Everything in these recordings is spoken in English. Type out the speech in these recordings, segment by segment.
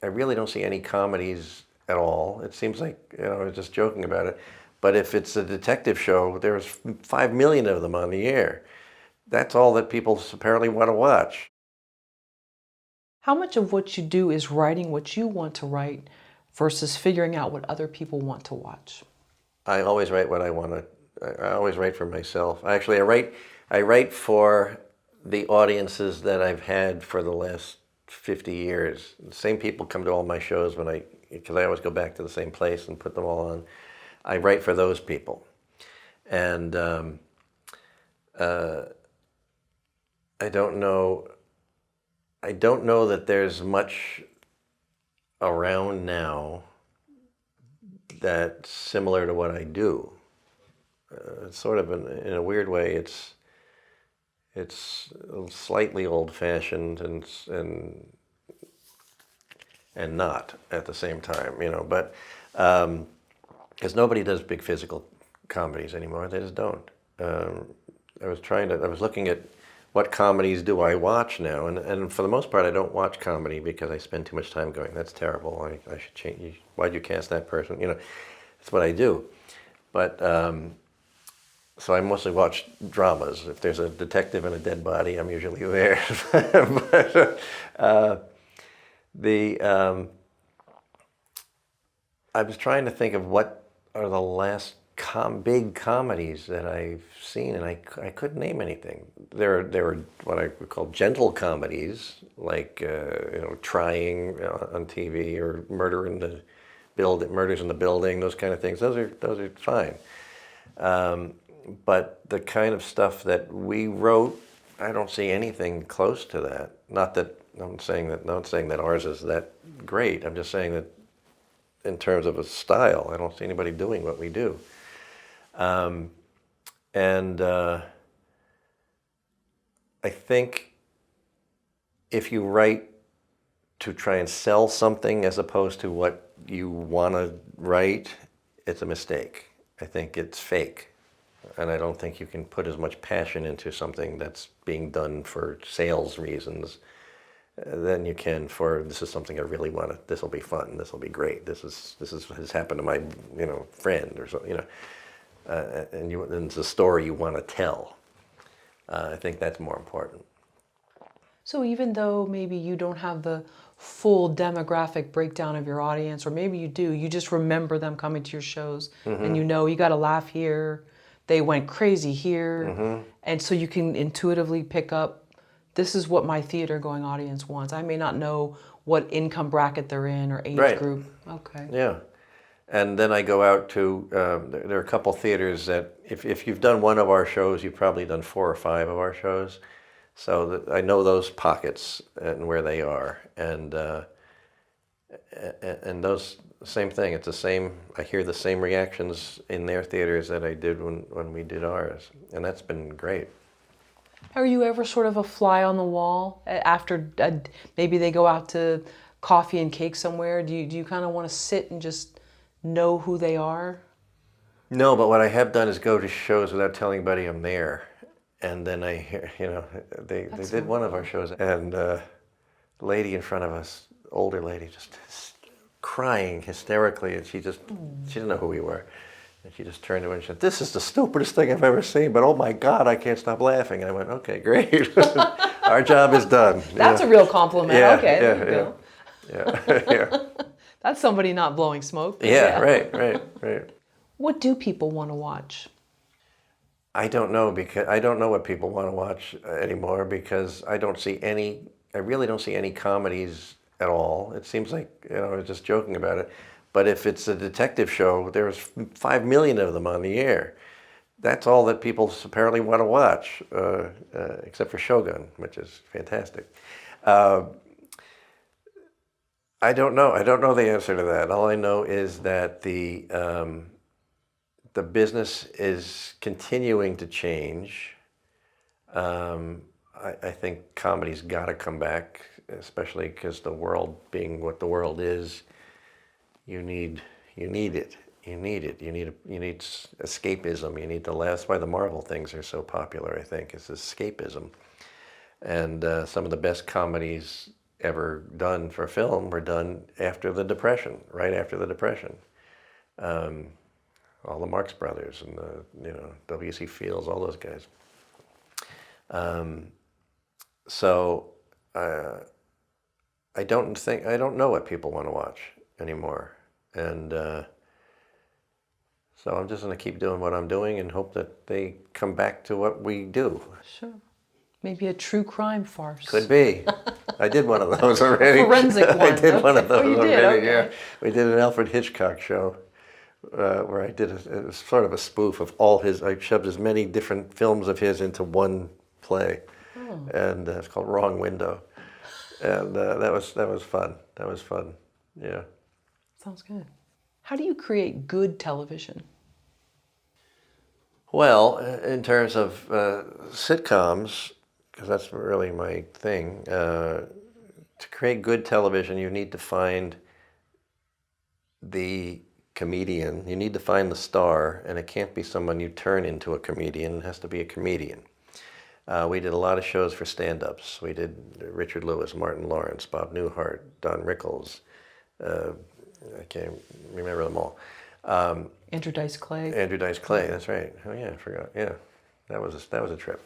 I really don't see any comedies at all. It seems like, I was just joking about it. But if it's a detective show, there's 5 million of them on the air. That's all that people apparently want to watch. How much of what you do is writing what you want to write versus figuring out what other people want to watch? I always write what I want to. I always write for myself. Actually, I write for the audiences that I've had for the last 50 years. The same people come to all my shows because I always go back to the same place and put them all on. I write for those people, and I don't know. I don't know that there's much around now that's similar to what I do. It's sort of in a weird way. It's slightly old-fashioned and not at the same time, But because nobody does big physical comedies anymore, they just don't. I was looking at what comedies do I watch now, and for the most part, I don't watch comedy because I spend too much time going, that's terrible. I should change. Why'd you cast that person? That's what I do. But so I mostly watch dramas. If there's a detective and a dead body, I'm usually there. But I was trying to think of what are the last big comedies that I've seen, and I couldn't name anything. There were what I would call gentle comedies, like Trying on TV, or Murders in the Building, those kind of things. Those are fine. But the kind of stuff that we wrote, I don't see anything close to that. Not saying that ours is that great. I'm just saying that in terms of a style, I don't see anybody doing what we do. I think if you write to try and sell something as opposed to what you want to write, it's a mistake. I think it's fake. And I don't think you can put as much passion into something that's being done for sales reasons than you can for, this is something I really want to, this will be fun, this will be great, this has happened to my friend or something, and it's a story you want to tell. I think that's more important. So even though maybe you don't have the full demographic breakdown of your audience, or maybe you do, you just remember them coming to your shows, and you got to laugh here, they went crazy here, and so you can intuitively pick up, this is what my theater-going audience wants. I may not know what income bracket they're in or age group. Okay. Yeah. And then I go out to, there are a couple theaters that, if you've done one of our shows, you've probably done 4 or 5 of our shows. So I know those pockets and where they are. And those, same thing, it's the same, I hear the same reactions in their theaters that I did when we did ours. And that's been great. Are you ever sort of a fly on the wall after maybe they go out to coffee and cake somewhere? Do you kind of want to sit and just know who they are? No, but what I have done is go to shows without telling anybody I'm there. And then I hear, they did one of our shows, and the lady in front of us, older lady, just crying hysterically, and she didn't know who we were. And she just turned to me and said, "This is the stupidest thing I've ever seen, but oh my God, I can't stop laughing." And I went, "Okay, great. Our job is done." That's a real compliment. Yeah, okay, there you go. Yeah. That's somebody not blowing smoke. Yeah, right. What do people want to watch? I don't know, because I don't know what people want to watch anymore, because I really don't see any comedies at all. It seems like, I was just joking about it. But if it's a detective show, there's 5 million of them on the air. That's all that people apparently want to watch, except for Shogun, which is fantastic. I don't know. I don't know the answer to that. All I know is that the business is continuing to change. I think comedy's got to come back, especially because the world being what the world is. You need it. You need escapism. You need to laugh. That's why the Marvel things are so popular, I think, is escapism. And some of the best comedies ever done for film were done after the Depression, right after the Depression. All the Marx Brothers and W.C. Fields, all those guys. So I don't know what people want to watch anymore, and so I'm just going to keep doing what I'm doing and hope that they come back to what we do. Sure. Maybe a true crime farce. Could be. I did one of those already. Forensic one. I did one of those you already. did? Okay. Yeah, we did an Alfred Hitchcock show where I did it was sort of a spoof of all his. I shoved as many different films of his into one play, and it's called Wrong Window, and that was fun. That was fun. Yeah. Sounds good. How do you create good television? Well, in terms of sitcoms, because that's really my thing, to create good television, you need to find the comedian. You need to find the star, and it can't be someone you turn into a comedian. It has to be a comedian. We did a lot of shows for stand-ups. We did Richard Lewis, Martin Lawrence, Bob Newhart, Don Rickles. I can't remember them all. Andrew Dice Clay. Andrew Dice Clay, that's right. Oh yeah, I forgot. Yeah, that was a trip.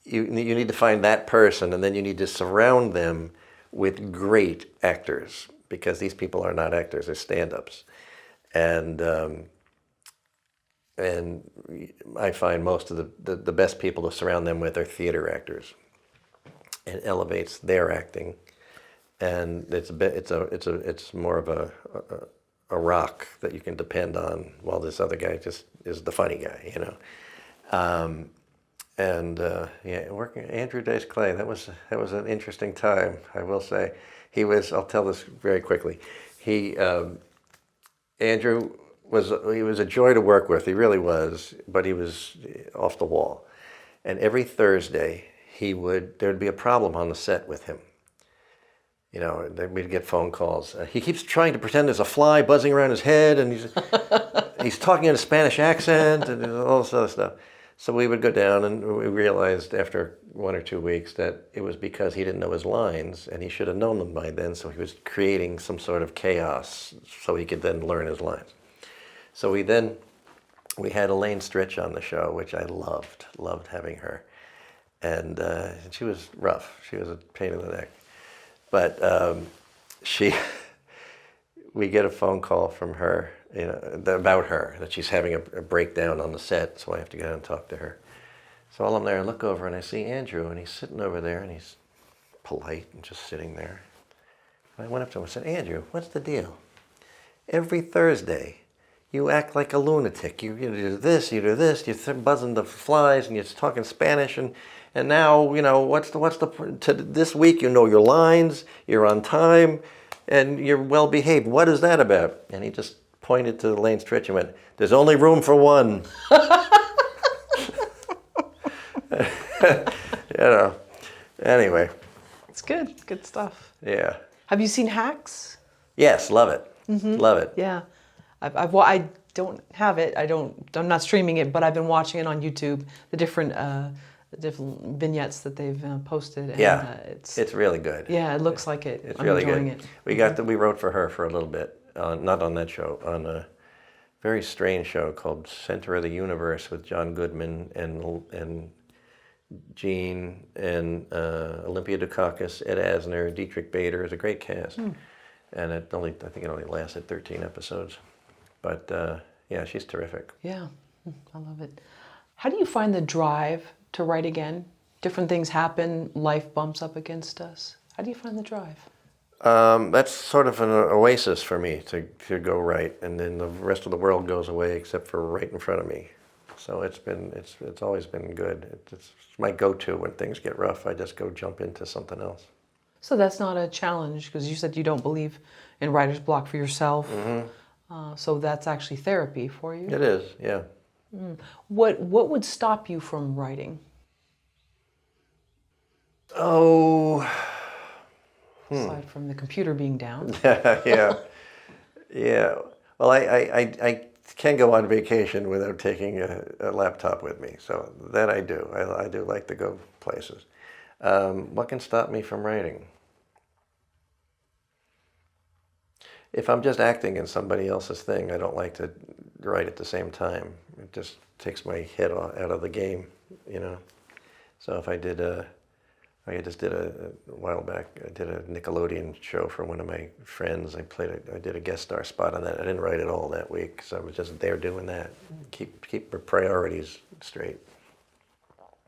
You need to find that person, and then you need to surround them with great actors, because these people are not actors; they're stand-ups, and I find most of the best people to surround them with are theater actors. It elevates their acting, and it's more of a rock that you can depend on, while this other guy just is the funny guy, working Andrew Dice Clay, that was an interesting time, I will say. I'll tell this very quickly. Andrew was a joy to work with. He really was, but he was off the wall. And every Thursday there'd be a problem on the set with him. We'd get phone calls. He keeps trying to pretend there's a fly buzzing around his head, and he's talking in a Spanish accent, and all this other stuff. So we would go down, and we realized after 1 or 2 weeks that it was because he didn't know his lines, and he should have known them by then, so he was creating some sort of chaos so he could then learn his lines. So we had Elaine Stritch on the show, which I loved having her. And she was rough. She was a pain in the neck. But we get a phone call from her, about her, that she's having a breakdown on the set, so I have to go down and talk to her. So while I'm there, I look over and I see Andrew, and he's sitting over there, and he's polite and just sitting there. And I went up to him and said, "Andrew, what's the deal? Every Thursday, you act like a lunatic. You do this, you're buzzing the flies, and you're talking Spanish, and now, what's the this week you know your lines, you're on time, and you're well behaved. What is that about?" And he just pointed to Elaine Stritch and went, "There's only room for one." Anyway. It's good stuff. Yeah. Have you seen Hacks? Yes, love it. Mm-hmm. Love it. Yeah. I don't have it. I'm not streaming it, but I've been watching it on YouTube, the different vignettes that they've posted. And, it's really good. Yeah, it looks like it. It's I'm really enjoying good. It. We wrote for her for a little bit, not on that show, on a very strange show called Center of the Universe with John Goodman and Gene and Olympia Dukakis, Ed Asner, Dietrich Bader. It's a great cast. And I think it only lasted 13 episodes. But she's terrific. Yeah, I love it. How do you find the drive to write again? Different things happen, life bumps up against us. How do you find the drive? That's sort of an oasis for me to go write, and then the rest of the world goes away except for right in front of me. So it's always been good. It's my go-to when things get rough. I just go jump into something else. So that's not a challenge, because you said you don't believe in writer's block for yourself. Mm-hmm. So that's actually therapy for you. It is, yeah. What would stop you from writing? Oh. Aside from the computer being down. Yeah. Well, I can't go on vacation without taking a laptop with me. So that I do. I do like to go places. What can stop me from writing? If I'm just acting in somebody else's thing, I don't like to write at the same time. It just takes my head out of the game, you know. So if I did I just did a while back, I did a Nickelodeon show for one of my friends. I did a guest star spot on that. I didn't write it all that week, so I was just there doing that. Keep my priorities straight.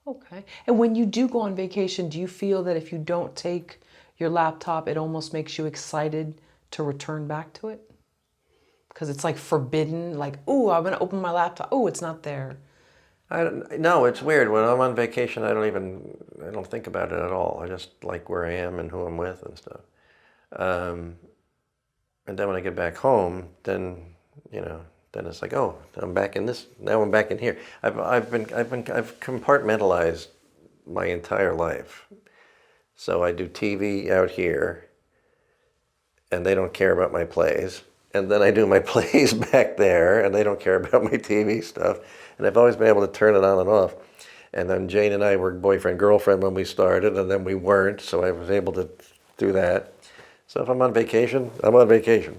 Okay. And when you do go on vacation, do you feel that if you don't take your laptop, it almost makes you excited to return back to it? Because it's like forbidden, like, ooh, I'm going to open my laptop. Oh, it's not there. No, it's weird. When I'm on vacation, I don't think about it at all. I just like where I am and who I'm with and stuff. And then when I get back home, then, you know, then it's like, oh, I'm back in this. Now I'm back in here. I've compartmentalized my entire life. So I do TV out here, and they don't care about my plays. And then I do my plays back there, and they don't care about my TV stuff. And I've always been able to turn it on and off. And then Jane and I were boyfriend-girlfriend when we started, and then we weren't, so I was able to do that. So if I'm on vacation, I'm on vacation.